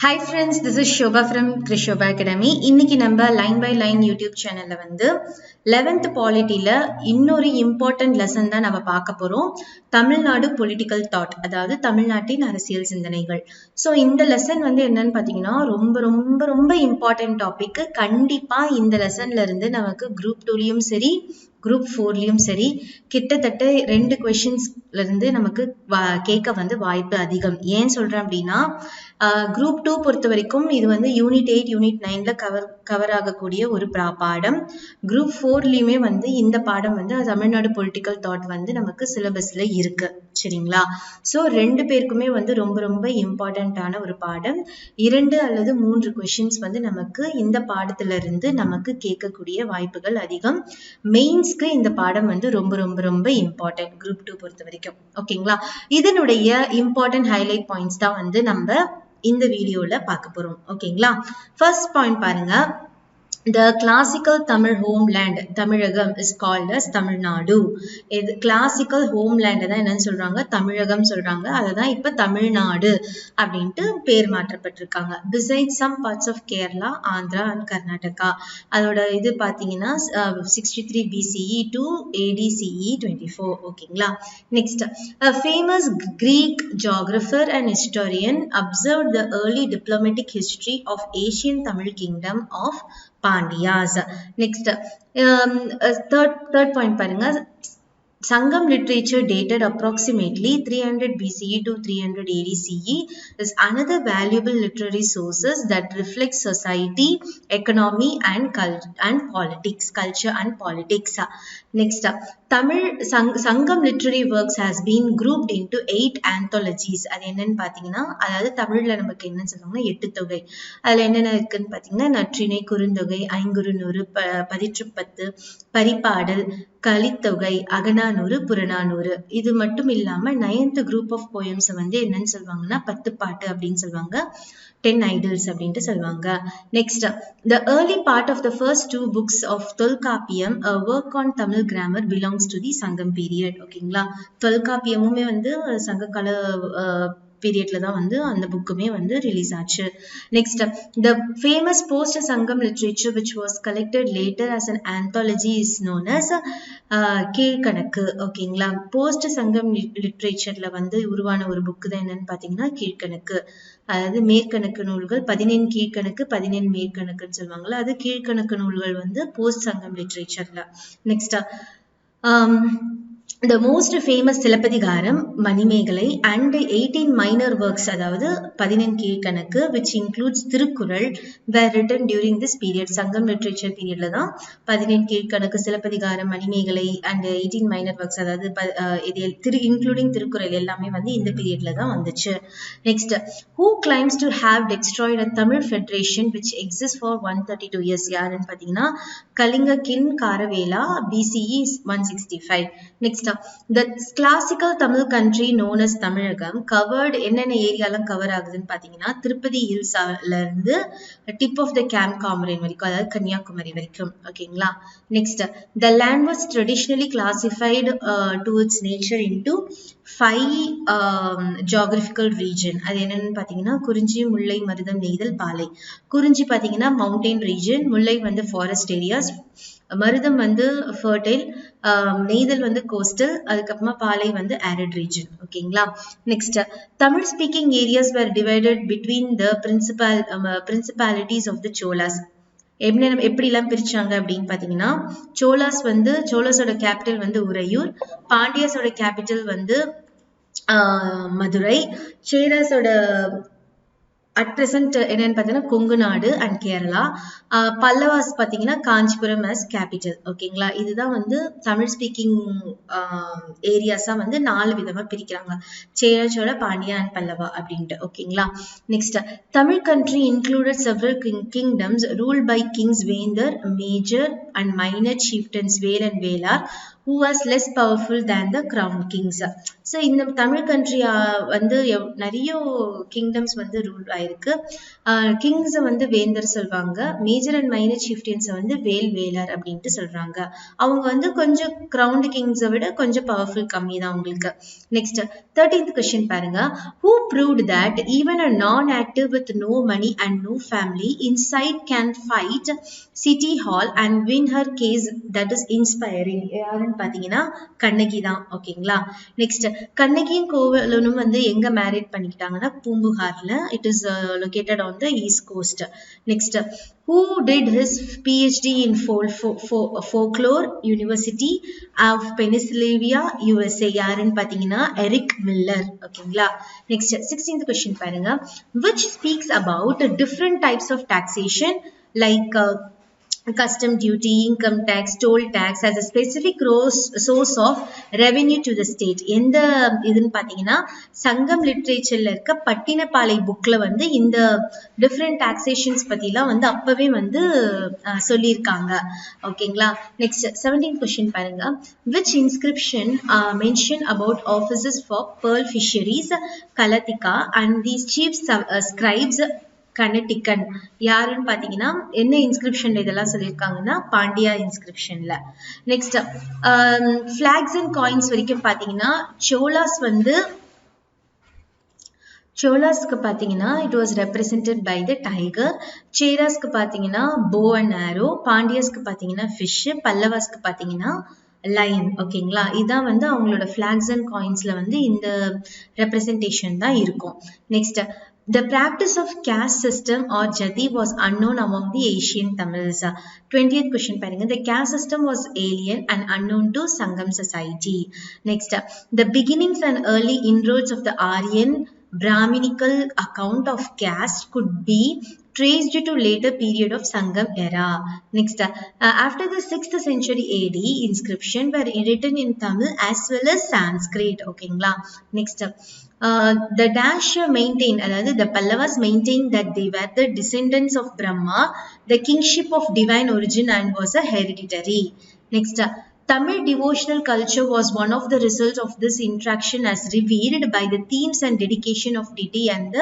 Hi friends, this is Shobha from Krishobha Academy. இன்னைக்கு நம்ம line by line YouTube சேனல்ல வந்து 11th பாலிட்டில இன்னொரு இம்பார்ட்டன்ட் லெசன் தான் நம்ம பார்க்க போறோம். தமிழ்நாடு பொலிட்டிக்கல் தாட், அதாவது தமிழ்நாட்டின் அரசியல் சிந்தனைகள். ஸோ இந்த லெசன் வந்து என்னன்னு பார்த்தீங்கன்னா ரொம்ப ரொம்ப ரொம்ப இம்பார்ட்டன்ட் டாபிக். கண்டிப்பா இந்த லெசன்ல இருந்து நமக்கு குரூப் 2லயும் சரி குரூப் 4லயும் சரி கிட்டத்தட்ட 2 கொஸ்டின்ஸ்ல இருந்து நமக்கு கேட்க வந்து வாய்ப்பு அதிகம். ஏன் சொல்றேன் அப்படின்னா குரூப் 2 பொறுத்த வரைக்கும் இது வந்து யூனிட் 8 யூனிட் 9ல கவர் ஆகக்கூடிய ஒரு பாடம். குரூப் 4லயுமே வந்து இந்த பாடம் வந்து தமிழ்நாடு பொலிட்டிக்கல் தாட் வந்து நமக்கு சிலபஸ்ல இருக்கு. சரிங்களா? ஸோ 2 பேருக்குமே வந்து ரொம்ப ரொம்ப இம்பார்ட்டன்டான ஒரு பாடம். 2 அல்லது 3 கொஸ்டின்ஸ் வந்து நமக்கு இந்த பாடத்துல இருந்து நமக்கு கேட்கக்கூடிய வாய்ப்புகள் அதிகம். மெயின்ஸ்க்கு இந்த பாடம் வந்து ரொம்ப ரொம்ப ரொம்ப இம்பார்ட்டன்ட் குரூப் 2 பொறுத்த வரைக்கும். ஓகேங்களா? இதனுடைய இம்பார்ட்டன்ட் ஹைலைட் பாயிண்ட்ஸ் தான் வந்து நம்ம இந்த வீடியோல பார்க்க போறோம். ஓகேங்களா? ஃபர்ஸ்ட் பாயிண்ட் பாருங்க. The classical Tamil homeland, Tamilagam is called as Tamil Nadu. இது classical homeland தான் என்னன்னு சொல்றாங்க, தமிழகம் சொல்றாங்க. அதுதான் இப்ப தமிழ்நாடு அப்படின்ட்டு பேர் மாற்றப்பட்டிருக்காங்க. Besides some parts of Kerala, Andhra and Karnataka. அதோட இது பாத்தீங்கன்னா 63 BCE to AD CE 24. ஓகேங்களா? Next, a famous Greek geographer and historian observed the early diplomatic history of Asian Tamil kingdom of Pandyas. Next, third point பாருங்க. Sangam literature dated approximately 300 BCE to 300 AD CE is another valuable literary sources that reflect society, economy and politics, culture and politics. Next, Tamil Sangam literary works has been grouped into 8 anthologies. அது என்னன்னு பாத்தீங்கன்னா, அதாவது தமிழ்ல நமக்கு என்னன்னு சொல்லுவாங்கன்னா 8 தொகை. அதுல என்னென்ன இருக்குன்னு பாத்தீங்கன்னா நற்றிணை, குறுந்தொகை, ஐங்குறுநூறு, பதிற்றுப்பத்து, பரிபாடல், கலித்தொகை, அகநானூறு, புறநானூறு. இது மட்டும் இல்லாம 9th group of poems வந்து என்னன்னு சொல்லுவாங்கன்னா 10 பாட்டு அப்படின்னு சொல்லுவாங்க. 10 idylls அப்படின்ட்டு சொல்லுவாங்க. Next, the early part of the first 2 books of Tolkappiyam, a work on Tamil grammar, belongs to the Sangam period. ஓகேங்களா? தொல்காப்பியமுமே வந்து சங்ககால பீரியட்ல தான் வந்து அந்த புக்குமே வந்து ரிலீஸ் ஆச்சு. Next, the famous post Sangam literature which was collected later as an anthology is known as கீழ்கணக்கு. ஓகேங்களா? போஸ்ட் சங்கம் லிட்ரேச்சர்ல வந்து உருவான ஒரு புக்கு தான் என்னன்னு பாத்தீங்கன்னா கீழ்கணக்கு. அதாவது மேற்கணக்கு நூல்கள் 14 கீழ்கணக்கு 14 மேற்கணக்குன்னு சொல்லுவாங்கல்ல, அது கீழ்கணக்கு நூல்கள் வந்து போஸ்ட் சங்கம் லிட்ரேச்சர்ல. Next, the most famous Silappatikaram, Manimekalai and 18 minor works, அதாவது 14 Kilkanakku which includes Thirukkural, were written during this period. Sangam literature பீரியட்ல தான் 14 Kilkanakku, Silappatikaram, Manimekalai and 18 minor works, அதாவது இன்க்ளூடிங் திருக்குறள் எல்லாமே வந்து இந்த பீரியட்ல தான் வந்துச்சு. Next, who claims to have destroyed a Tamil federation which exists for 132 years? யாருன்னு பாத்தீங்கன்னா கலிங்க கின் Kharavela, BCE 165. Next, the classical Tamil country known as Tamilagam covered என்னென்ன ஏரியாலாம் கவர் ஆகுதுன்னு பாத்தீங்கன்னா திருப்பதி ஹில்ஸ்ல இருந்து டிப் ஆஃப் த கன்னியாகுமரி வரைக்கும், அதாவது கன்னியாகுமரி வரைக்கும். ஓகேங்களா? Next, the land was traditionally classified to its nature into 5 geographical region. அது என்னன்னு பாத்தீங்கன்னா குறிஞ்சி, முல்லை, மருதம், நெய்தல், பாலை. குறிஞ்சி பாத்தீங்கன்னா மவுண்டைன் ரீஜன், முல்லை வந்து ஃபாரஸ்ட் ஏரியாஸ், மருதம் வந்து ஃபர்டைல், நெய்தல் வந்து கோஸ்டல், அதுக்கப்புறமா பாலை வந்து arid region. ஓகேங்களா? Next, Tamil speaking areas were divided between the principalities of the Cholas. எப்படிலாம் பிரிச்சாங்க அப்படின்னு பாத்தீங்கன்னா, சோலாஸோட கேபிட்டல் வந்து உறையூர், பாண்டியஸோட கேபிட்டல் வந்து மதுரை, சேராஸோட அட் பிரசன்ட் என்னன்னு பாத்தீங்கன்னா கொங்கு நாடு அண்ட் கேரளா, பல்லவாஸ் பாத்தீங்கன்னா காஞ்சிபுரம் as கேபிட்டல். ஓகேங்களா? இதுதான் வந்து தமிழ் ஸ்பீக்கிங் ஏரியாஸா வந்து 4 விதமா பிரிக்கிறாங்க, சேர, சோழ, பாண்டியா அண்ட் பல்லவா அப்படின்ட்டு. ஓகேங்களா? Next, Tamil country included several kingdoms ruled by kings வேந்தர், major, and minor chieftains Vel and Velar who was less powerful than the crown kings. So இந்த தமிழ் கண்ட்ரி வந்து நிறைய கிங்டம்ஸ் வந்து ரூல் ஆயிருக்கு. கிங்ஸ் வந்து வேந்தர் சொல்வாங்க, மேஜர் அண்ட் மைனர் சீஃப்டியன்ஸை வந்து வேலார் அப்படின்ட்டு சொல்றாங்க. அவங்க வந்து கொஞ்சம் கிரவுண்ட் கிங்ஸை விட கொஞ்சம் பவர்ஃபுல் கம்மி தான் உங்களுக்கு. நெக்ஸ்ட் 13th question பாருங்க. Who proved that even a non-active with no money and no family inside can fight City Hall and win her case? That is inspiring. யாருன்னு பாத்தீங்கன்னா கண்ணகி தான். ஓகேங்களா. நெக்ஸ்ட் கண்ணகியும் கோவலனும் வந்து எங்க மேரேட் பண்ணிக்கிட்டாங்கன்னா பூம்புகார்ல. It is located on the east coast. Next, who did his PhD in folklore University of Pennsylvania, USA? யாருன்னு பாத்தீங்கன்னா எரிக் மில்லர். ஓகேங்களா. நெக்ஸ்ட் 16th question பாருங்க. Which speaks about different types of taxation like custom duty, income tax, toll tax as a specific source of revenue to the state. எந்த இதுன்னு பாத்தீங்கன்னா சங்கம் லிட்ரேச்சர்ல இருக்க பட்டினப்பாலை புக்ல வந்து இந்த டிஃப்ரெண்ட் டாக்ஸேஷன்ஸ் பத்திலாம் வந்து அப்பவே வந்து சொல்லியிருக்காங்க. ஓகேங்களா. நெக்ஸ்ட் 17th question பாருங்க. Which inscription mention about offices for pearl fisheries, Kalatika, and these chief scribes கனடிக்கன்? யாருன்னு பாத்தீங்கன்னா என்ன இன்ஸ்கிரிப்ஷன்ல இதெல்லாம் சொல்லியிருக்காங்கன்னா பாண்டியா இன்ஸ்கிரிப்ஷன்ல. நெக்ஸ்ட் பிளாக்ஸ் அண்ட் காயின்ஸ் வரைக்கும் பாத்தீங்கன்னா சோலாஸ்க்கு பாத்தீங்கன்னா it was represented by the tiger. சேராஸ்க்கு பாத்தீங்கன்னா bow and arrow. பாண்டியஸ்க்கு பாத்தீங்கன்னா fish. பல்லவாஸ்க்கு பாத்தீங்கன்னா lion. ஓகேங்களா. இதான் வந்து அவங்களோட பிளாக்ஸ் அண்ட் காயின்ஸ்ல வந்து இந்த ரெப்ரசன்டேஷன் தான் இருக்கும். Next, the practice of caste system or jati was unknown among the Asian Tamils. 20th question பாருங்க. The caste system was alien and unknown to Sangam society. Next, the beginnings and early inroads of the Aryan Brahminical account of caste could be traced to later period of Sangam era. Next, after the 6th century AD, inscription were written in Tamil as well as Sanskrit. ஓகேங்களா. Next, the dash maintained, அதாவது the Pallavas maintained that they were the descendants of Brahma, the kingship of divine origin, and was a hereditary. Next, Tamil devotional culture was one of the results of this interaction as revealed by the themes and dedication of deity and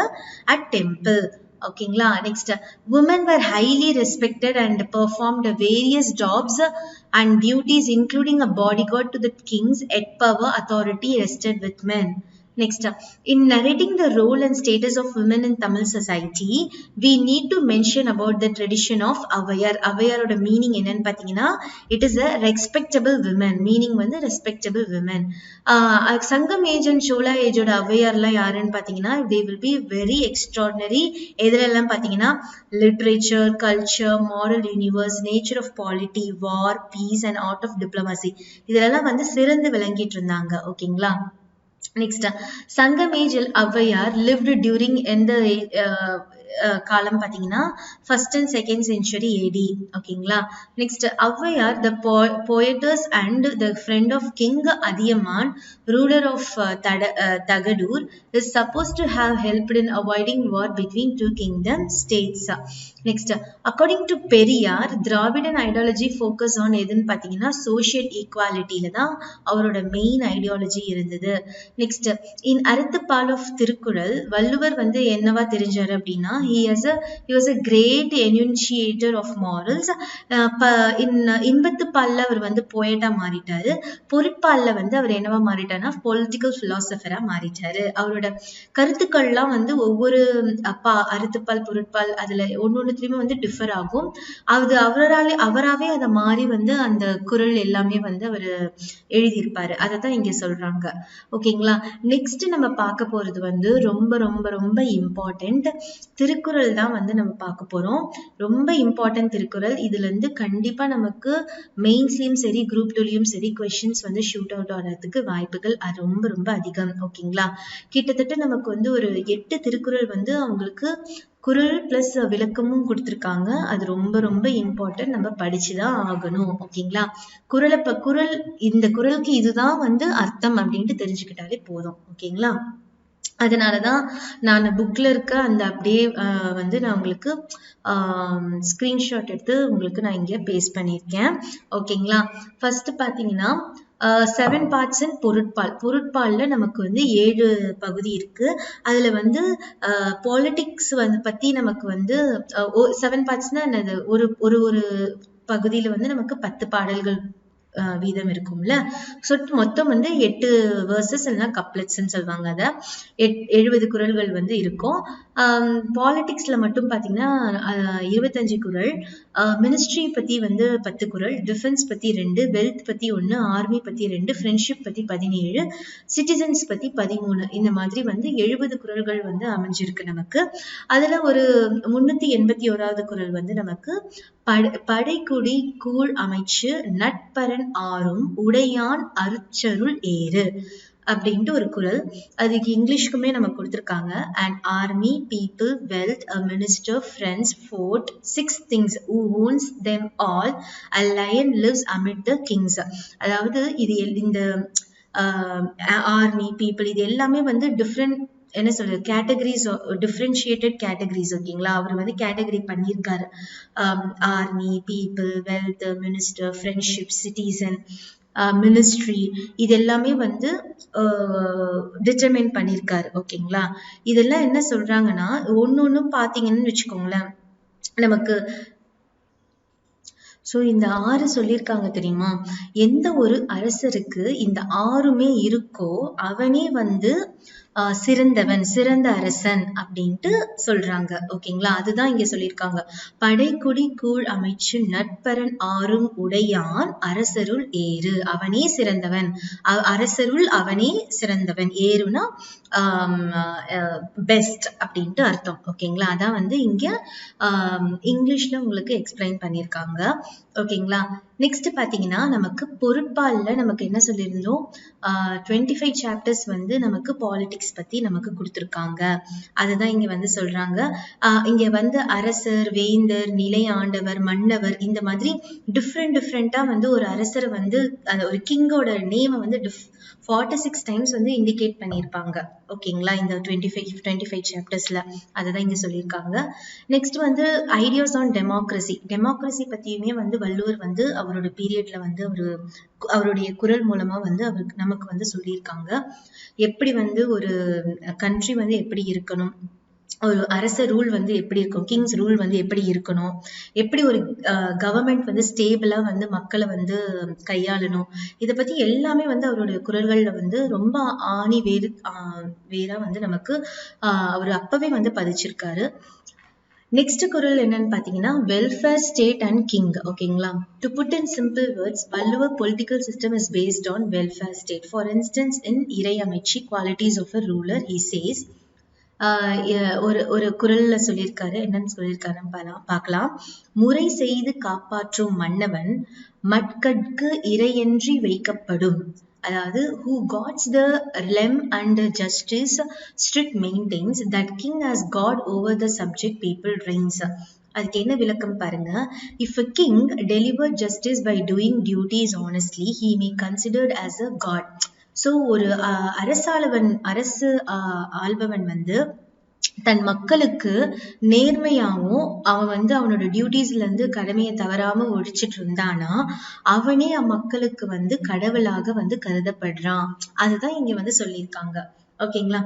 at temple. ஓகேங்களா. Next, women were highly respected and performed various jobs and duties including a bodyguard to the kings. Yet power authority rested with men. Next, in narrating the role and status of women in Tamil society, we need to mention about the tradition of avayar. avayar-oda meaning என்னன்னு பாத்தீங்கன்னா it is a respectable women. meaning வந்து respectable women. சங்கம் age and சோலா ஏஜோட அவையார்லாம் யாருன்னு பாத்தீங்கன்னா they will be very extraordinary. எதுலெல்லாம் பாத்தீங்கன்னா literature, culture, moral universe, nature of polity, war, peace and art of diplomacy. இதெல்லாம் வந்து சிறந்து விளங்கிட்டு இருந்தாங்க. ஓகேங்களா. Next, Sangam age Avayar lived during எந்த காலம் பாத்தீங்கன்னா 1st and 2nd century AD. ஓகேங்களா. Next, Avayar, the poetess and the friend of King Adiyaman, ruler of Tagadur, is supposed to have helped in avoiding war between two kingdom states. Next, according to Periyar, Dravidan ideology focus on எதுன்னு பாத்தீங்கன்னா social equality தான் அவரோட main ideology இருந்தது. Next, in Arathupal of Thirukkural Valluvar வந்து என்னவா தெரிஞ்சாரு அப்படின்னா he was a great enunciator of morals. இன்பத்துப்பால்ல அவர் வந்து போயட்டா மாறிட்டாரு. பொருட்பால்ல வந்து அவர் என்னவா மாறிட்டாருன்னா பொலிட்டிக்கல் பிலாசபரா மாறிட்டாரு. அவரோட கருத்துக்கள்லாம் வந்து ஒவ்வொரு அறத்துப்பால் பொருட்பால் அதுல ஒன்னொன்னுலயுமே வந்து டிஃபர் ஆகும். அது அவராவே அதை மாறி வந்து அந்த குறள் எல்லாமே வந்து அவர் எழுதியிருப்பாரு. அதைத்தான் இங்க சொல்றாங்க. ஓகேங்களா. நெக்ஸ்ட் நம்ம பார்க்க போறது வந்து ரொம்ப ரொம்ப ரொம்ப இம்பார்ட்டன்ட் திருக்குறள் தான் வந்து நம்ம பார்க்க போறோம். ரொம்ப இம்பார்ட்டன்ட் திருக்குறள். இதுல இருந்து கண்டிப்பா நமக்கு மெயின்ஸ்லயும் சரி குரூப் 2லயும் சரி கொஸ்டின்ஸ் வந்து ஷூட் அவுட் ஆகிறதுக்கு வாய்ப்புகள் ரொம்ப ரொம்ப அதிகம். ஓகேங்களா. கிட்டத்தட்ட நமக்கு வந்து ஒரு 8 திருக்குறள் வந்து அவங்களுக்கு குறள் பிளஸ் விளக்கமும் கொடுத்திருக்காங்க. அது ரொம்ப ரொம்ப இம்பார்ட்டன்ட். நம்ம படிச்சுதான் ஆகணும். ஓகேங்களா. குறள் இந்த குறளுக்கு இதுதான் வந்து அர்த்தம் அப்படின்ட்டு தெரிஞ்சுக்கிட்டாலே போதும். ஓகேங்களா. அதனாலதான் நான் புக்ல இருக்க அந்த அப்படியே வந்து நான் உங்களுக்கு ஸ்கிரீன்ஷாட் எடுத்து உங்களுக்கு நான் இங்க பேஸ்ட் பண்ணியிருக்கேன். ஓகேங்களா? ஃபர்ஸ்ட் பாத்தீங்கன்னா 7 parts in பொருட்பால். பொருட்பால்ல நமக்கு வந்து 7 பகுதி இருக்கு. அதுல வந்து பாலிடிக்ஸ் வந்து பத்தி நமக்கு வந்து 7 partsனா என்னது, ஒரு ஒரு ஒரு பகுதியில வந்து நமக்கு 10 பாடல்கள் வீதம் இருக்கும்ல. ஸோ மொத்தம் வந்து 8 வேர்சஸ் இல்லைன்னா கப்லெட்ஸ்ன்னு சொல்லுவாங்க. அதை 70 குறள்கள் வந்து இருக்கும். பாலிடிக்ஸ்ல மட்டும் பார்த்தீங்கன்னா 25 குறள், மினிஸ்ட்ரி பத்தி வந்து 10 குறள், டிஃபென்ஸ் பத்தி 2, வெல்த் பத்தி 1, ஆர்மி பத்தி 2, ஃப்ரெண்ட்ஷிப் பத்தி 17, சிட்டிசன்ஸ் பத்தி 13, இந்த மாதிரி வந்து 70 குறள்கள் வந்து அமைஞ்சிருக்கு நமக்கு. அதுல ஒரு 381வது குறள் வந்து நமக்கு படைக்குடி கூழ் அமைச்சு நட்பரன் ஆறும் உடையான் அருச்சருள் ஏறு அப்படின்ட்டு ஒரு குறள். அதுக்கு இங்கிலீஷ்க்குமே நம்ம கொடுத்துருக்காங்க. an army, people, wealth, a minister, friends, fort, 6 things who owns them all, a lion lives amid the kings. அதாவது இது இந்த ஆர்மி, பீப்புள், இது எல்லாமே வந்து டிஃப்ரெண்ட் என்ன சொல்றது கேட்டகரிஸ், டிஃப்ரென்ஷியேட்டட் கேட்டகரிஸ். ஓகேங்களா? அவர் வந்து கேட்டகரி பண்ணியிருக்காரு. Army, people, wealth, minister, friendship, citizen, ministry, இது எல்லாமே வந்து டிட்டர்மைன் பண்ணியிருக்காரு. ஓகேங்களா? இதெல்லாம் என்ன சொல்றாங்கன்னா ஒன்னொன்னும் பாத்தீங்கன்னு வச்சுக்கோங்களேன் நமக்கு. சோ இந்த 6 சொல்லியிருக்காங்க தெரியுமா? எந்த ஒரு அரசருக்கு இந்த 6மே இருக்கோ அவனே வந்து சிறந்தவன், சிறந்த அரசன் அப்படின்ட்டு சொல்றாங்க. ஓகேங்களா? அதுதான் இங்க சொல்லியிருக்காங்க. படைக்குடி கூழ் அமைச்சு நட்பரன் ஆறும் உடையான் அரசருள் ஏறு, அவனே சிறந்தவன், அரசருள் அவனே சிறந்தவன், ஏறுனா பெஸ்ட் அப்படின்ட்டு அர்த்தம். ஓகேங்களா? அதான் வந்து இங்க இங்கிலீஷ்ல உங்களுக்கு எக்ஸ்பிளைன் பண்ணியிருக்காங்க. ஓகேங்களா? நெக்ஸ்ட் பாத்தீங்கன்னா நமக்கு பொருட்பால்ல நமக்கு என்ன சொல்லியிருந்தோம், 25 சாப்டர்ஸ் வந்து நமக்கு பாலிடிக்ஸ் பத்தி நமக்கு கொடுத்துருக்காங்க. அதுதான் இங்க வந்து சொல்றாங்க. இங்க வந்து அரசர், வேந்தர், நிலை ஆண்டவர், மன்னவர், இந்த மாதிரி டிஃப்ரெண்டா வந்து ஒரு அரசரை வந்து ஒரு கிங்கோட நேமை வந்து 46 டைம்ஸ் வந்து இண்டிகேட் பண்ணியிருப்பாங்க. ஓகேங்களா? இந்த 25 சாப்டர்ஸ்ல அதுதான் இங்க சொல்லியிருக்காங்க. நெக்ஸ்ட் வந்து ஐடியாஸ் ஆன் டெமோக்ரஸி பத்தியுமே வந்து வள்ளுவர் வந்து அவரோட பீரியட்ல வந்து அவருடைய குரல் மூலமா வந்து அவருக்கு நமக்கு வந்து சொல்லியிருக்காங்க. எப்படி வந்து ஒரு கண்ட்ரி வந்து எப்படி இருக்கணும், ஒரு அரச ரூல் வந்து எப்படி இருக்கும், கிங்ஸ் ரூல் வந்து எப்படி இருக்கணும், எப்படி ஒரு கவர்மெண்ட் வந்து ஸ்டேபிளா வந்து மக்களை வந்து கையாளணும், இதை பத்தி எல்லாமே வந்து அவருடைய குரல்கள்ல வந்து ரொம்ப ஆணி வேறா வந்து நமக்கு அவர் அப்பவே வந்து பதிச்சிருக்காரு. நெக்ஸ்ட் குறள் என்னன்னு பாத்தீங்கன்னா வெல்ஃபேர் ஸ்டேட் அண்ட் கிங். ஓகேங்களா? To put in simple words, Valluvar political system is based on welfare state. For instance in Irai Amaichu qualities of a ruler he says, ஒரு குறள்ல சொல்லியிருக்காரு. என்னன்னு சொல்லியிருக்காருன்னு பார்க்கலாம். முறை செய்து காப்பாற்றும் மன்னவன் மட்கட்கு இறையன்றி வைக்கப்படும். அதாவது who guards the realm and justice strict maintains, that king as god over the subject people reigns. அதுக்கு என்ன விளக்கம் பாருங்க. If a king deliver justice by doing duties honestly, he may considered as a god. So ஒரு அரசு ஆள்பவன் வந்து தன் மக்களுக்கு நேர்மையாவும் அவன் வந்து அவனோட டியூட்டிஸ்ல இருந்து கடமையை தவறாம ஒழிச்சிட்டு இருந்தானா அவனே அம்மக்களுக்கு வந்து கடவுளாக வந்து கருதப்படுறான். அதுதான் இங்க வந்து சொல்லியிருக்காங்க. ஓகேங்களா?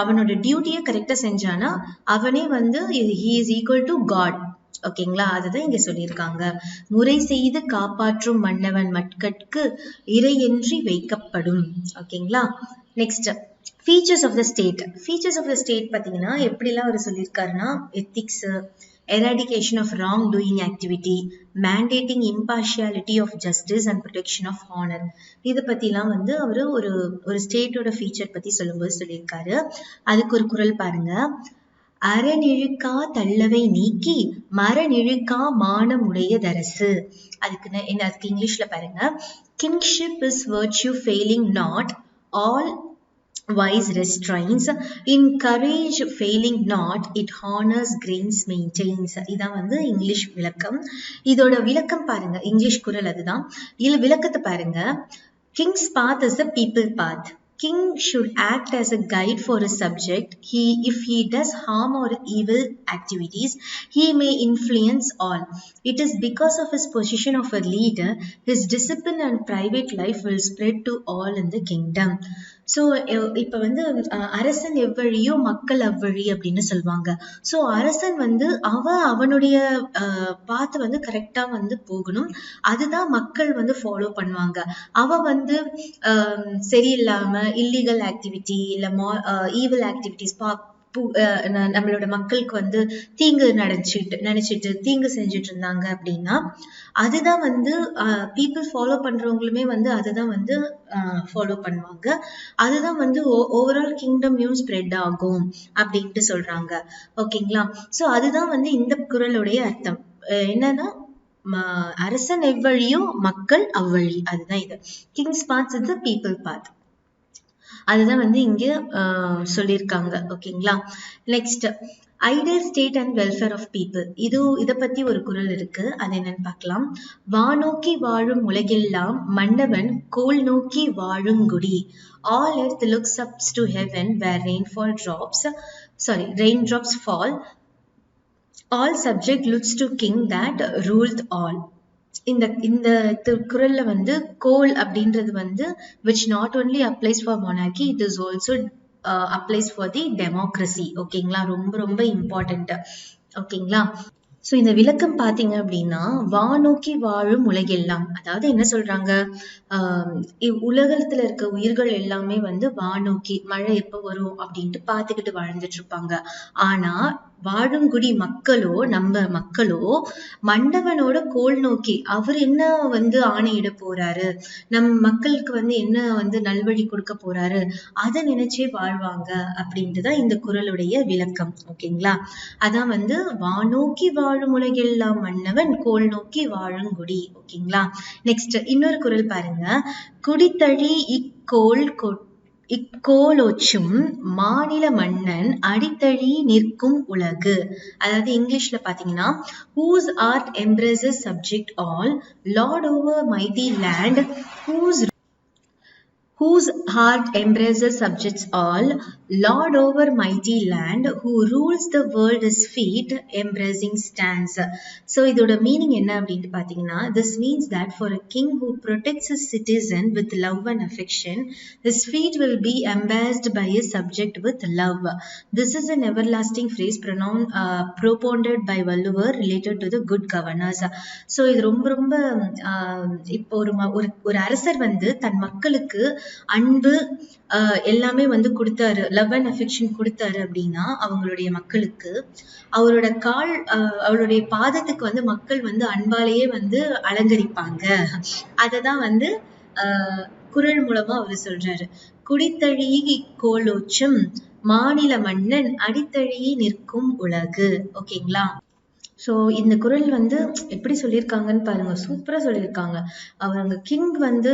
அவனோட டியூட்டியை கரெக்டா செஞ்சானா அவனே வந்து he is equal to God. ஓகேங்களா? அதுதான் இங்க சொல்லியிருக்காங்க. முறை செய்து காப்பாற்றும் மன்னவன் மட்கட்கு இறையன்றி வைக்கப்படும். ஓகேங்களா? Next features of the state. Features of the state பார்த்தீங்கன்னா எப்படிலாம் அவர் சொல்லியிருக்காருன்னா ethics, eradication of wrong doing activity, mandating impartiality of justice and protection of honour. இதை பற்றிலாம் வந்து அவர் ஒரு ஸ்டேட்டோட ஃபீச்சர் பற்றி சொல்லும்போது சொல்லியிருக்காரு. அதுக்கு ஒரு குறள் பாருங்க. அறநிழுக்கா தள்ளவை நீக்கி மரநிழுக்கா மானமுடையதரசு. அதுக்கு இங்கிலீஷ்ல பாருங்க. Kinship is virtue failing not, all wise restrains, in courage failing not, it honors grains maintains. இதான் வந்து இங்கிலீஷ் விளக்கம். இதோட விளக்கம் பாருங்க, இங்கிலீஷ் குறள் அதுதான். இதுல விளக்கத்தை பாருங்க. King's path is a people path. king should act as a guide for his subject. If he does harm or evil activities, he may influence all. It is because of his position of a leader, his discipline and private life will spread to all in the kingdom. So இப்போ வந்து அரசன் எவ்வழியோ மக்கள் அவ்வழி அப்படின்னு சொல்லுவாங்க. So அரசன் வந்து அவனுடைய பார்த்து வந்து கரெக்டா வந்து போகணும். அதுதான் மக்கள் வந்து ஃபாலோ பண்ணுவாங்க. வந்து சரியில்லாம இல்லீகல் ஆக்டிவிட்டி இல்ல ஈவில் ஆக்டிவிட்டிஸ் நம்மளோட மக்களுக்கு வந்து தீங்கு நினைச்சிட்டு தீங்கு செஞ்சுட்டு இருந்தாங்க அப்படின்னா அதுதான் வந்து பீப்புள் ஃபாலோ பண்றவங்களுமே வந்து அதுதான் வந்து ஃபாலோ பண்ணுவாங்க. அதுதான் வந்து ஓவரால் கிங்டம்லயும் ஸ்ப்ரெட் ஆகும் அப்படின்ட்டு சொல்றாங்க. ஓகேங்களா? ஸோ அதுதான் வந்து இந்த குறளுடைய அர்த்தம். என்னன்னா அரசன் எவ்வழியோ மக்கள் அவ்வழி. அதுதான் இது. King's path is the people path. அதுதான் வந்து இங்க சொல்லியிருக்காங்க. ஓகேங்களா? Next, ideal state and welfare of people. இத பத்தி ஒரு குறள் இருக்கு. அது என்னன்னு பார்க்கலாம். வானோக்கி வாழும் உலகெல்லாம் மன்னவன் கோல் நோக்கி வாழுங்குடி. All earth looks up to heaven where raindrops fall. All subject looks to king that ruled all. இந்த குறள்ல வந்து கோல் அப்படின்றது வந்து which not only applies for monarchy, it is also applies for the democracy. ஓகேங்களா? ரொம்ப ரொம்ப இம்பார்ட்டன்ட். ஓகேங்களா? So இந்த விளக்கம் பார்த்தீங்க அப்படின்னா வானோக்கி வாழும் உலகெல்லாம், அதாவது என்ன சொல்றாங்க, உலகத்துல இருக்க உயிர்கள் எல்லாமே வந்து வானோக்கி மழை எப்ப வரும் அப்படின்ட்டு பார்த்துக்கிட்டு வாழ்ந்துட்டு இருப்பாங்க. ஆனா வாழுங்குடி மக்களோ நம்ம மக்களோ மன்னவனோட கோல் நோக்கி அவர் என்ன வந்து ஆணையிட போறாரு, நம் மக்களுக்கு வந்து என்ன வந்து நல்வழி கொடுக்க போறாரு அதை நினைச்சே வாழ்வாங்க அப்படின்ட்டுதான் இந்த குறளுடைய விளக்கம். ஓகேங்களா? அதான் வந்து வானோக்கி வாழும் உலகெல்லாம் மன்னவன் கோல் நோக்கி வாழுங்குடி. ஓகேங்களா? நெக்ஸ்ட் இன்னொரு குறள் பாருங்க. குடித்தழி இக்கோலோச்சும் மாநில மன்னன் அடித்தழி நிற்கும் உலகு. அதாவது இங்கிலீஷ்ல பாத்தீங்கன்னா, whose art embraces subject all, lord over mighty land, whose heart embraces subjects all, lord over mighty land, who rules the world his feet embracing stands. So இதோட மீனிங் என்ன அப்படின்ட்டு பாத்தீங்கன்னா, this means that for a king who protects his citizen with love and affection, his feet will be embraced by his subject with love. This is an everlasting phrase propounded by Valluvar related to the good governors. So இது ரொம்ப ரொம்ப இப்போ ஒரு அரசர் வந்து தன் மக்களுக்கு அன்பு எல்லாமே வந்து கொடுத்தாரு, லவ் அண்ட் அஃபெக்ஷன் கொடுத்தாரு அப்படின்னா அவங்களுடைய மக்களுக்கு அவருடைய பாதத்துக்கு வந்து மக்கள் வந்து அன்பாலேயே வந்து அலங்கரிப்பாங்க. அததான் வந்து குறள் மூலமா அவர் சொல்றாரு. குடித்தழி கோலோச்சும் மாநில மன்னன் அடித்தழி நிற்கும் உலகு. ஓகேங்களா? ஸோ இந்த குறள் வந்து எப்படி சொல்லியிருக்காங்கன்னு பாருங்க, சூப்பரா சொல்லியிருக்காங்க. அவங்க கிங் வந்து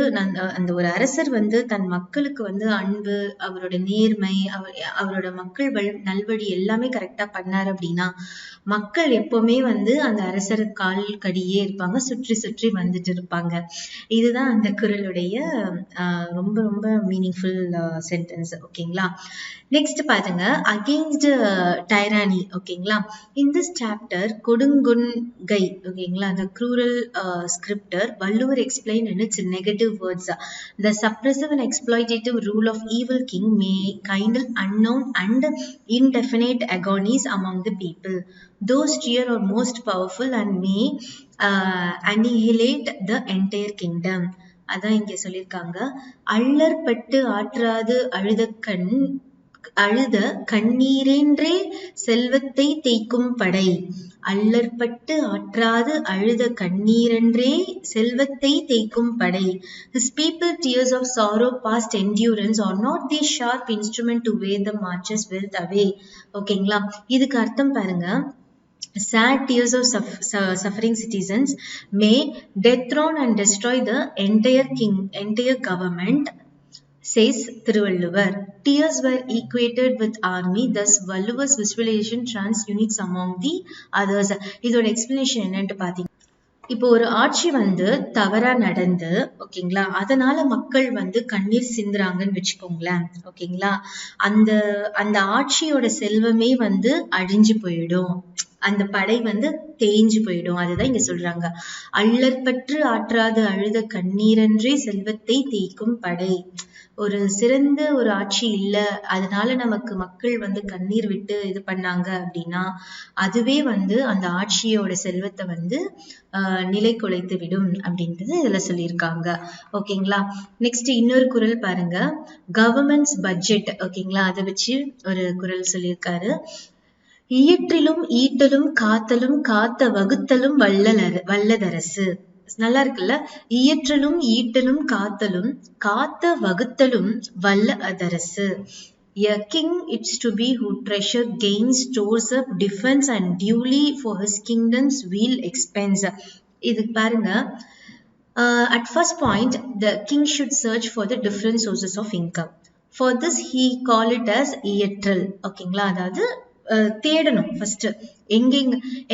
அந்த ஒரு அரசர் வந்து தன் மக்களுக்கு வந்து அன்பு, அவரோட நேர்மை, அவரோட மக்கள் நல்வழி எல்லாமே கரெக்டா பண்ணாரு அப்படின்னா மக்கள் எப்பவுமே வந்து அந்த அரசர் கால் கடியே இருப்பாங்க, சுற்றி சுற்றி வந்துட்டு இருப்பாங்க. இதுதான் அந்த குறளுடைய ரொம்ப ரொம்ப மீனிங்ஃபுல் சென்டென்ஸ். ஓகேங்களா? நெக்ஸ்ட் பாருங்க, அகெயின்ஸ்ட் டைரானி. ஓகேங்களா? இன் திஸ் சாப்டர் கொடுங்குன்கை, ஓகேங்களா, the cruel scripter, Valluvar explained in its negative words, the suppressive and exploitative rule of evil king may kindle unknown and indefinite agonies among the people. Those tier are most powerful and may annihilate the entire kingdom. அதான் இங்க சொல்லியிருக்காங்க. அள்ளற்பட்டு ஆற்றாது அழுத கண்ணீரென்றே செல்வத்தை தேய்க்கும் படை. அல்லற்பட்டு ஆற்றாது அழுத கண்ணீரென்றே செல்வத்தை தேய்க்கும் படை. His people tears of sorrow past endurance are not the sharp instrument to weigh the marches wealth away. ஓகேங்களா? இதுக்கு அர்த்தம் பாருங்க. Sad tears of suffering citizens may dethrone and destroy the entire government, says Thiruvalluvar. Tears were equated with army, thus Valluvar's visualization trans uniques among the others. இதோட explanation என்னன்னு பாத்தீங்க, இப்போ ஒரு ஆட்சி வந்து தவறா நடந்து ஓகேங்களா, அதனால மக்கள் வந்து கண்ணீர் சிந்துறாங்கன்னு வச்சுக்கோங்களேன். ஓகேங்களா, அந்த அந்த ஆட்சியோட செல்வமே வந்து அழிஞ்சு போயிடும், அந்த படை வந்து தேஞ்சு போயிடும். அதுதான் இங்க சொல்றாங்க. அள்ளற்பற்று ஆற்றாது அழுத கண்ணீரன்றே செல்வத்தை தேய்க்கும் படை. ஒரு சிறந்த ஒரு ஆட்சி இல்ல, அதனால நமக்கு மக்கள் வந்து கண்ணீர் விட்டு இது பண்ணாங்க அப்படின்னா அதுவே வந்து அந்த ஆட்சியோட செல்வத்தை வந்து நிலை குலைத்து விடும் அப்படின்றது இதுல சொல்லியிருக்காங்க. ஓகேங்களா, நெக்ஸ்ட் இன்னொரு குறள் பாருங்க, கவர்மெண்ட்ஸ் பட்ஜெட். ஓகேங்களா, அதை வச்சு ஒரு குறள் சொல்லியிருக்காரு. இயற்றிலும் ஈட்டலும் காத்தலும் காத்த வகுத்தலும் வல்லதரசு. நல்லா இருக்குல்ல, இயற்றலும் ஈட்டலும் காத்தலும் காத்த வகுத்தலும் வல்ல அதரசு. A king it's to be who treasure gains, stores up defense and duly for his kingdom's weal expense. இது பாருங்க, at first point the king should search for the different sources of income. For this he call it as இயற்றல். ஓகேங்களா, அதாவது தேடணும். First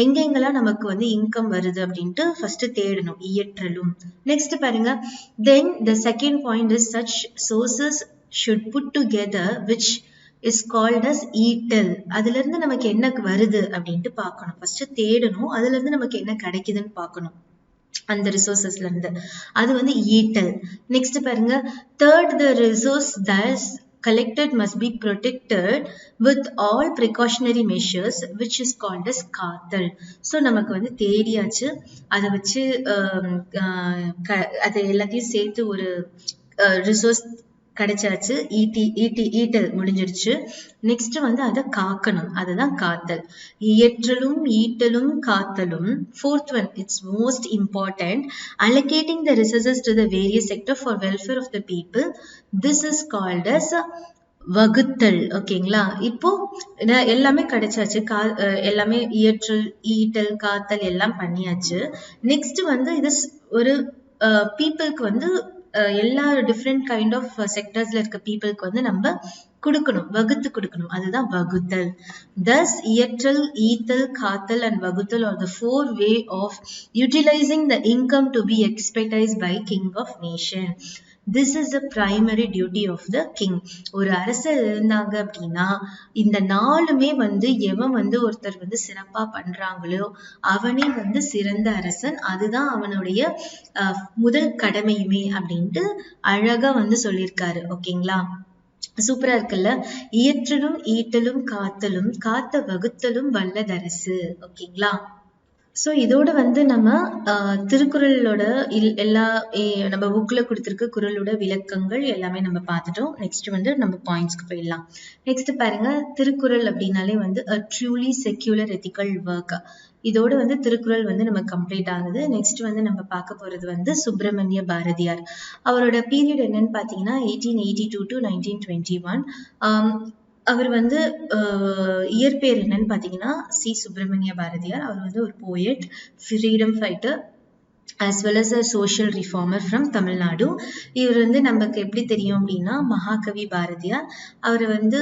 எங்கெங்கெல்லாம் நமக்கு வந்து income வருது அப்படின்ட்டு ஃபர்ஸ்ட் தேடணும், இயற்றலும். நெக்ஸ்ட் பாருங்க, then the second point is such sources should put together which is called as ஈட்டல். அதுல இருந்து நமக்கு என்ன வருது அப்படின்ட்டு பார்க்கணும். ஃபர்ஸ்ட் தேடணும், அதுல இருந்து நமக்கு என்ன கிடைக்குதுன்னு பார்க்கணும் அந்த ரிசோர்சஸ்ல இருந்து, அது வந்து ஈட்டல். நெக்ஸ்ட் பாருங்க, third the resource thus collected must be protected with all precautionary measures which is called as காத்தல். ஸோ நமக்கு வந்து தேடியாச்சு, அதை வச்சு அதை எல்லாத்தையும் சேர்த்து ஒரு ரிசோர்ஸ் கிடைச்சாச்சு, ஈட்டல் முடிஞ்சிருச்சு. நெக்ஸ்ட் வந்து அதை காக்கணும், அதுதான் காத்தல். இயற்றலும் ஈட்டலும் காத்தலும். Fourth one, it's most important, allocating the resources to the various sector for welfare of the people. This is called as வகுத்தல். ஓகேங்களா, இப்போ எல்லாமே கிடைச்சாச்சு, எல்லாமே இயற்றல் ஈட்டல் காத்தல் எல்லாம் பண்ணியாச்சு. நெக்ஸ்ட் வந்து இது ஒரு பீப்புளுக்கு வந்து எல்லா டிஃப்ரெண்ட் கைண்ட் ஆஃப் செக்டர்ஸ்ல இருக்க பீப்புளுக்கு வந்து நம்ம கொடுக்கணும், வகுத்து கொடுக்கணும், அதுதான் வகுத்தல். Thus இயற்றல் ஈத்தல் காத்தல் and வகுத்தல் are the four way of utilizing the income to be expertised by king of nation. This is the primary duty of the king. ஒரு அரசர் இருந்தாங்க அப்படின்னா இந்த நாளுமே வந்து எவன் வந்து ஒருத்தர் வந்து சிறப்பா பண்றாங்களோ அவனே வந்து சிறந்த அரசன், அதுதான் அவனுடைய முதல் கடமையுமே அப்படின்ட்டு அழகா வந்து சொல்லியிருக்காரு. ஓகேங்களா, சூப்பரா இருக்குல்ல. இயற்றலும் ஈட்டலும் காத்தலும் காத்த வகுத்தலும் வல்லதரசு. ஓகேங்களா, ஸோ இதோட வந்து நம்ம திருக்குறளோட எல்லா நம்ம புக்ல கொடுத்துருக்க குறளோட விளக்கங்கள் எல்லாமே நம்ம பார்த்துட்டோம். நெக்ஸ்ட் வந்து நம்ம பாயிண்ட்ஸ்க்கு போயிடலாம். நெக்ஸ்ட் பாருங்க, திருக்குறள் அப்படின்னாலே வந்து a truly secular ethical work. இதோட வந்து திருக்குறள் வந்து நம்ம கம்ப்ளீட் ஆகுது. நெக்ஸ்ட் வந்து நம்ம பார்க்க போறது வந்து சுப்பிரமணிய பாரதியார். அவரோட பீரியட் என்னன்னு பார்த்தீங்கன்னா 1882 to 1921. அவர் வந்து இயற்பெயர் என்னன்னு பார்த்தீங்கன்னா சி சுப்பிரமணிய பாரதியார். அவர் வந்து ஒரு poet, freedom fighter as well as a social reformer from Tamil Nadu. இவர் வந்து நமக்கு எப்படி தெரியும் அப்படின்னா மகாகவி பாரதியார். அவர் வந்து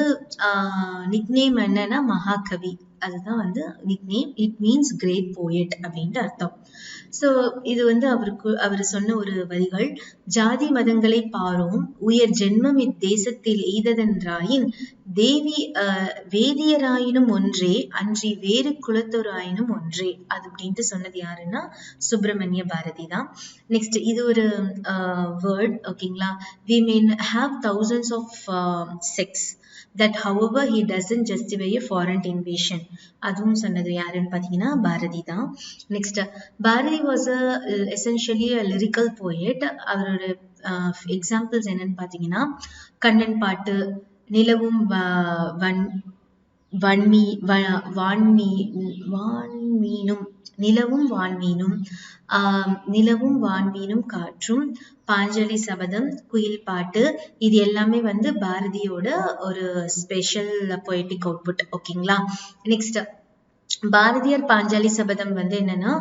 நிக்நேம் என்னன்னா மகாகவி, அதுதான் வந்து nickname. It means great poet அப்படின்ட்டு அர்த்தம். ஸோ இது வந்து அவர் சொன்ன ஒரு வரிகள், ஜாதி மதங்களை பாரோம் உயர் ஜென்மம் இத்தேசத்தில் எய்ததென்றாயின் வேதியராயினும் ஒன்றே அன்றி வேறு குலத்தோராயினும் ஒன்றே. அது அப்படின்ட்டு சொன்னது யாருன்னா சுப்பிரமணிய பாரதி தான். நெக்ஸ்ட் இது ஒரு வேர்ட். ஓகேங்களா, we may have thousands of sects that however he doesn't justify a foreign invasion. அதுவும் சொன்னது யாருன்னு பார்த்தீங்கன்னா பாரதி தான். Next, Bharathi was essentially a lyrical poet. அவரோட எக்ஸாம்பிள்ஸ் என்னன்னு பார்த்தீங்கன்னா கண்ணன் பாட்டு, நிலவும் வான்மீனும், நிலவும் வான்மீனும், நிலவும் வான்மீனும் காற்றும், பாஞ்சாலி சபதம், குயில் பாட்டு, இது எல்லாமே வந்து பாரதியோட ஒரு ஸ்பெஷல் பொயட்டிக் அவுட்புட். ஓகேங்களா, நெக்ஸ்ட் பாரதியார் பாஞ்சாலி சபதம் வந்து என்னன்னா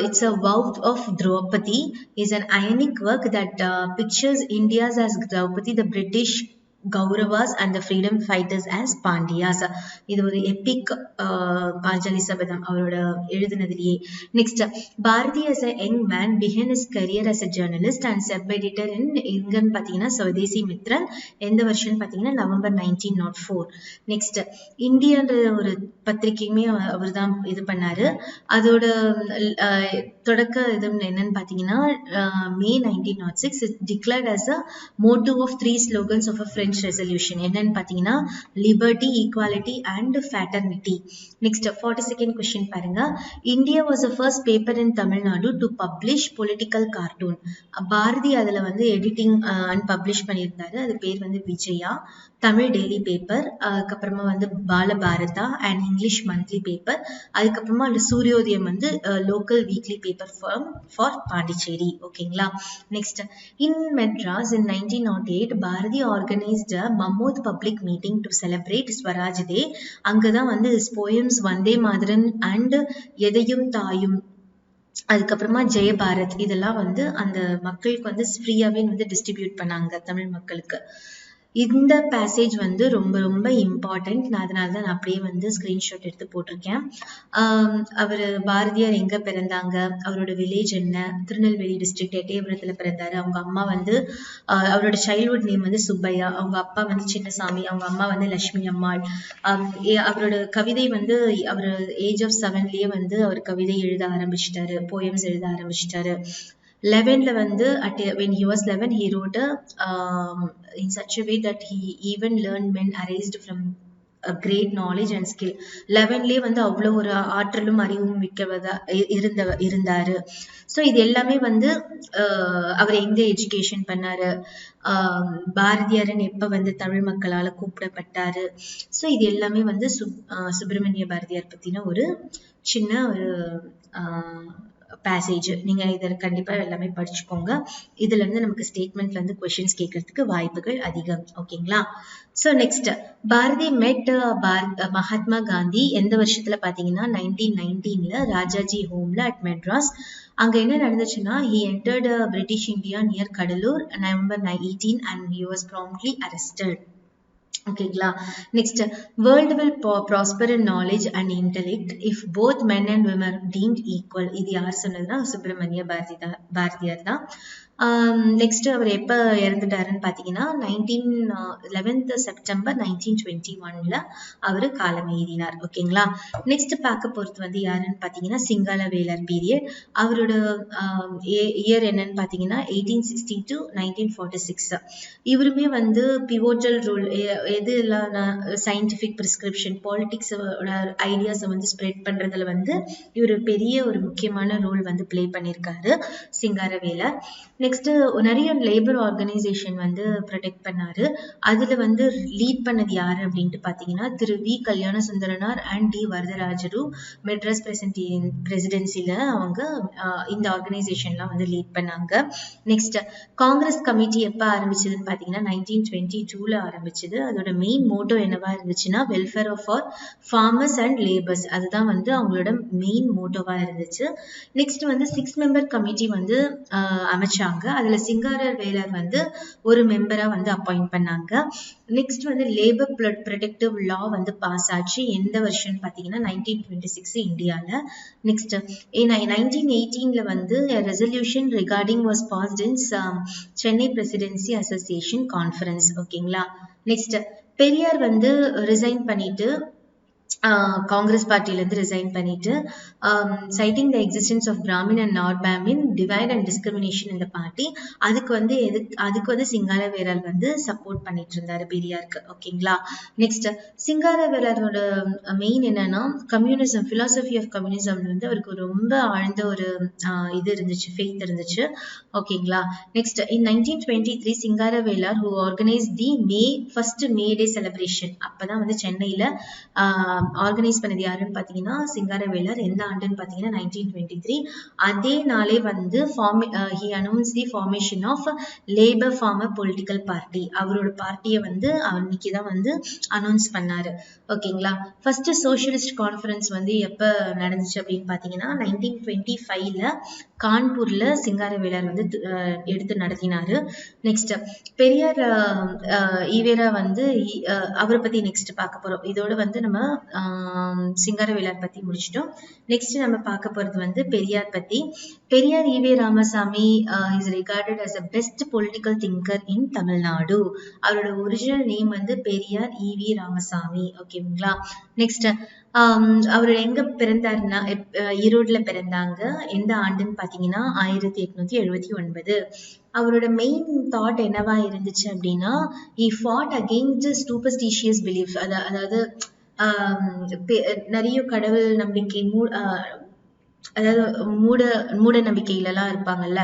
it's a vow of Draupadi is an ionic work that pictures India's as Draupadi, the British Gauravas and the freedom fighters as Pandyas. இது ஒரு எபிக் பாஞ்சாலி சபதம் அவரோட எழுதினதுலயே. Next, Bharathi as a young man began his career as a journalist and sub editor in எங்கன்னு பாத்தீங்கன்னா ஸ்வதேசி மித்ரன். எந்த வருஷம் பாத்தீங்கன்னா November 1904. Next, இந்தியான்ற ஒரு பத்திரிகையுமே அவர் தான் இது பண்ணாரு. அதோட தொடக்க இது என்னன்னு பாத்தீங்கன்னா May 1906 it declared as a motto of 3 slogans of a French Revolution. என்னன்னு பாத்தீங்கன்னா liberty, equality and fraternity. Next, 42nd question பாருங்க. India was the first paper in Tamil Nadu to publish political cartoon. Bharathi அதுல வந்து editing and publish பண்ணியிருந்தாரு. அது பேர் வந்து Vijaya. Tamil daily paper, அதுக்கப்புறமா வந்து Balabharata and English monthly paper, அதுக்கப்புறமா அந்த சூரியோதயம் வந்து local weekly paper for Pondicherry. ஓகேங்களா. Next, in Madras in 1908 Bharathi organised mammoth public meeting to celebrate Swaraj day. அங்கதான் வந்து his poems Vande Mataram and எதையும் தாயும், அதுக்கப்புறமா ஜெயபாரத் இதெல்லாம் வந்து அந்த மக்களுக்கு வந்து ஃப்ரீயாவே வந்து டிஸ்ட்ரிபியூட் பண்ணாங்க தமிழ் மக்களுக்கு. இந்த பேசேஜ் வந்து ரொம்ப ரொம்ப இம்பார்ட்டன்ட். நான் அதனாலதான் நான் அப்படியே வந்து ஸ்கிரீன்ஷாட் எடுத்து போட்டிருக்கேன். அவர் பாரதியார் எங்க பிறந்தாங்க, அவரோட வில்லேஜ் என்ன, திருநெல்வேலி டிஸ்ட்ரிக்ட் எட்டயபுரத்துல பிறந்தாரு. அவங்க அம்மா வந்து அவரோட சைல்ட்ஹுட் நேம் வந்து சுப்பையா, அவங்க அப்பா வந்து சின்னசாமி, அவங்க அம்மா வந்து லட்சுமி அம்மாள். அவரோட கவிதை வந்து அவர் ஏஜ் ஆஃப் 7லயே வந்து அவர் கவிதை எழுத ஆரம்பிச்சிட்டாரு, போயம்ஸ் எழுத ஆரம்பிச்சிட்டாரு. 11ல வந்து when he was 11 he wrote in such a way that he even learned men arised from a great knowledge and skill. 11லயே வந்து அவ்வளவு ஒரு ஆற்றலும் அறிவும் மிக்கவதா இருந்தாரு. ஸோ இது எல்லாமே வந்து அவர் எங்க எஜுகேஷன் பண்ணாரு, பாரதியாரன் எப்ப வந்து தமிழ் மக்களால கூப்பிடப்பட்டாரு. ஸோ இது எல்லாமே வந்து சுப்பிரமணிய பாரதியார் பத்தின ஒரு சின்ன ஒரு பேசேஜ். நீங்க இதை கண்டிப்பா எல்லாமே படிச்சுக்கோங்க. இதுல இருந்து நமக்கு ஸ்டேட்மெண்ட்ல இருந்து கொஸ்டின்ஸ் கேட்கறதுக்கு வாய்ப்புகள் அதிகம். ஓகேங்களா. சோ நெக்ஸ்ட், பாரதி மெட் மகாத்மா காந்தி எந்த வருஷத்துல பாத்தீங்கன்னா 1919ல ராஜாஜி ஹோம்ல அட் மெட்ராஸ். அங்க என்ன நடந்துச்சுன்னா he entered British India near Cuddalore November 18 and he was promptly arrested. ஓகேங்களா. Next, world will prosper in knowledge and intellect if both men and women deemed equal. இது யார் சொன்னதுன்னா சுப்பிரமணிய பாரதியார் தான். நெக்ஸ்ட், அவர் எப்ப இறந்துட்டாருன்னு பாத்தீங்கன்னா 11th September 1921ல அவரு காலம் எய்தினார். ஓகேங்களா. நெக்ஸ்ட் பார்க்க போறது வந்து யாருன்னு பாத்தீங்கன்னா சிங்களவேலர் பீரியட். அவரோட இயர் என்னன்னு பாத்தீங்கன்னா 1860 to 1946. இவருமே வந்து பிவோட்டல் ரோல், எது எல்லாம் சயின்டிபிக் பிரிஸ்கிரிப்ஷன், பாலிடிக்ஸ் ஐடியாஸை வந்து ஸ்ப்ரெட் பண்றதுல வந்து இவர் பெரிய ஒரு முக்கியமான ரோல் வந்து பிளே பண்ணியிருக்காரு சிங்காரவேலர். நெக்ஸ்ட், நிறைய லேபர் ஆர்கனைசேஷன் வந்து ப்ரொடெக்ட் பண்ணாரு. அதுல வந்து லீட் பண்ணது யாரு அப்படின்ட்டு பாத்தீங்கன்னா திரு வி கல்யாண சுந்தரனார் அண்ட் டி வரதராஜரு. மெட்ராஸ் பிரசிடென்சில அவங்க இந்த ஆர்கனைசேஷன்லாம் வந்து லீட் பண்ணாங்க. நெக்ஸ்ட், காங்கிரஸ் கமிட்டி எப்ப ஆரம்பிச்சதுன்னு பாத்தீங்கன்னா 1922ல ஆரம்பிச்சது. அதோட மெயின் மோட்டோ என்னவா இருந்துச்சுன்னா welfare of farmers and labours. அதுதான் வந்து அவங்களோட மெயின் மோட்டோவா இருந்துச்சு. நெக்ஸ்ட் வந்து 6 மெம்பர் கமிட்டி வந்து அமைச்சாங்க. அதுல சிங்காரவேலர் வந்து ஒரு மெம்பரா வந்து அப்பாயிண்ட் பண்ணாங்க. நெக்ஸ்ட் வந்து லேபர் ப்ரொடெக்டிவ் லா வந்து பாஸ் ஆச்சு. எந்த வருஷம் பாத்தீங்கன்னா 1926 இந்தியால. நெக்ஸ்ட், 1918ல வந்து resolution regarding was past in Chennai presidency association conference. ஓகேங்களா. நெக்ஸ்ட், பெரியார் வந்து ரிசைன் பண்ணிட்டு காங்கிரஸ் பார்ட்டில இருந்து ரிசைன் பண்ணிட்டு citing the existence of Brahmin and non-Brahmin divide and discrimination in the party, அதுக்கு வந்து சிங்காரவேலர் வந்து சப்போர்ட் பண்ணிட்டு இருந்தாரு பெரியாருக்கு. ஓகேங்களா. நெக்ஸ்ட், சிங்காரவேலரோட மெயின் என்னன்னா கம்யூனிசம், பிலாசபி ஆஃப் கம்யூனிசம் வந்து அவருக்கு ரொம்ப ஆழ்ந்த ஒரு இது இருந்துச்சு, ஃபெய்த் இருந்துச்சு. ஓகேங்களா. Next, in 1923 Singaravelar who organized the first May Day celebration. அப்பதான் வந்து சென்னையில ஆர்கனைஸ் பண்ணது யாருன்னு பார்த்தீங்கன்னா சிங்காரவேலர். எந்த ஆண்டுன்னு பார்த்தீங்கன்னா 1923. அதே நாளே வந்து he announced the formation of labour farmer political party. அவரோட பார்ட்டியை வந்து அன்னைக்கு தான் வந்து அனௌன்ஸ் பண்ணாரு. ஓகேங்களா. ஃபர்ஸ்ட் சோஷியலிஸ்ட் கான்ஃபரன்ஸ் வந்து எப்போ நடந்துச்சு அப்படின்னு பார்த்தீங்கன்னா 1925ல கான்பூர்ல சிங்காரவேலர் வந்து எடுத்து நடத்தினாரு. நெக்ஸ்ட் பெரியார் ஈவேரா வந்து அவரை பத்தி நெக்ஸ்ட் பார்க்க போறோம். இதோட வந்து நம்ம சிங்காரவேலர் பத்தி முடிச்சிட்டோம். நெக்ஸ்ட் நம்ம பார்க்க போறது வந்து பெரியார் பத்தி. Periyar E V Ramasamy is regarded as a best political thinker in Tamil Nadu. அவரோட ஒரிஜினல் நேம் வந்து பெரியார் ஈவி ராமசாமி. ஓகேங்களா. நெக்ஸ்ட் அவர் எங்க பிறந்தாருன்னா ஈரோடுல பிறந்தாங்க. எந்த ஆண்டுன்னு பாத்தீங்கன்னா 1879. அவரோட மெயின் தாட் என்னவா இருந்துச்சு அப்படின்னா he fought against superstitious beliefs. அதாவது நிறைய கடவுள் நம்பிக்கை அதாவது மூட நம்பிக்கையிலலாம் இருப்பாங்கல்ல,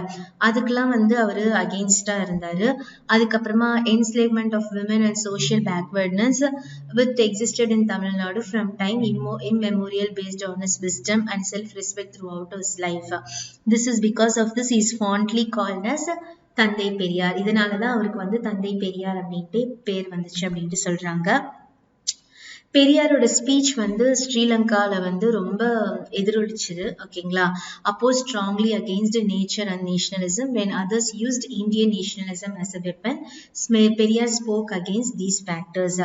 அதுக்கெல்லாம் வந்து அவரு அகெயின்ஸ்டா இருந்தாரு. அதுக்கப்புறமா enslavement of women and social backwardness with existed in Tamil Nadu from time immemorial based on his wisdom and self-respect throughout his life. This is because of this he is fondly called as தந்தை பெரியார். இதனாலதான் அவருக்கு வந்து தந்தை பெரியார் அப்படின்ட்டு பேர் வந்துச்சு அப்படின்ட்டு சொல்றாங்க. பெரியாரோட ஸ்பீச் வந்து ஸ்ரீலங்கால வந்து ரொம்ப எதிரொலிச்சுது. ஓகேங்களா. Oppose strongly against nature and nationalism when others used Indian nationalism as a weapon. Periyar spoke against these factors.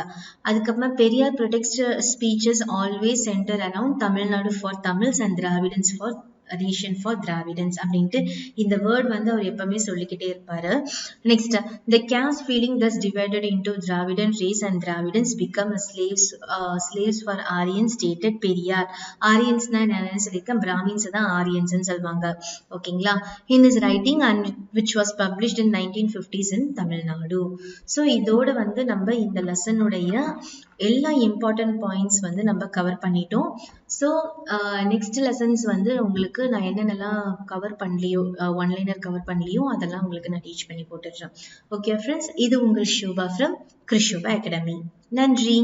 அதுக்கப்புறமா Periyar protects speeches always center around Tamil Nadu for Tamils and Dravidans for nation for Dravidans அப்படின்ட்டு இந்த word வந்து அவர் எப்பவுமே சொல்லிக்கிட்டே இருப்பாரு. Next the caste feeling thus divided into Dravidan race and Dravidans become slaves for Aryans stated Periyar. ஆரியன்ஸ்னா என்னன்னு சொல்லியிருக்கேன், பிராமின்ஸ் தான் ஆரியன்ஸ் சொல்லுவாங்க. ஓகேங்களா. in his writing and which was published in 1950s in Tamil Nadu. So இதோட வந்து நம்ம இந்த லெசனுடைய எல்லா இம்பார்ட்டன்ட் பாயிண்ட்ஸ் வந்து நம்ம கவர் பண்ணிட்டோம். ஸோ நெக்ஸ்ட் லெசன்ஸ் வந்து உங்களுக்கு நான் என்னென்னலாம் கவர் பண்ணலையோ, ஒன்லைனர் கவர் பண்ணலையோ அதெல்லாம் உங்களுக்கு நான் டீச் பண்ணி போட்டுடுறேன். ஓகே ஃப்ரெண்ட்ஸ், இது உங்கள் ஷோபா ஃப்ரம் கிருஷோபா அகாடமி. நன்றி.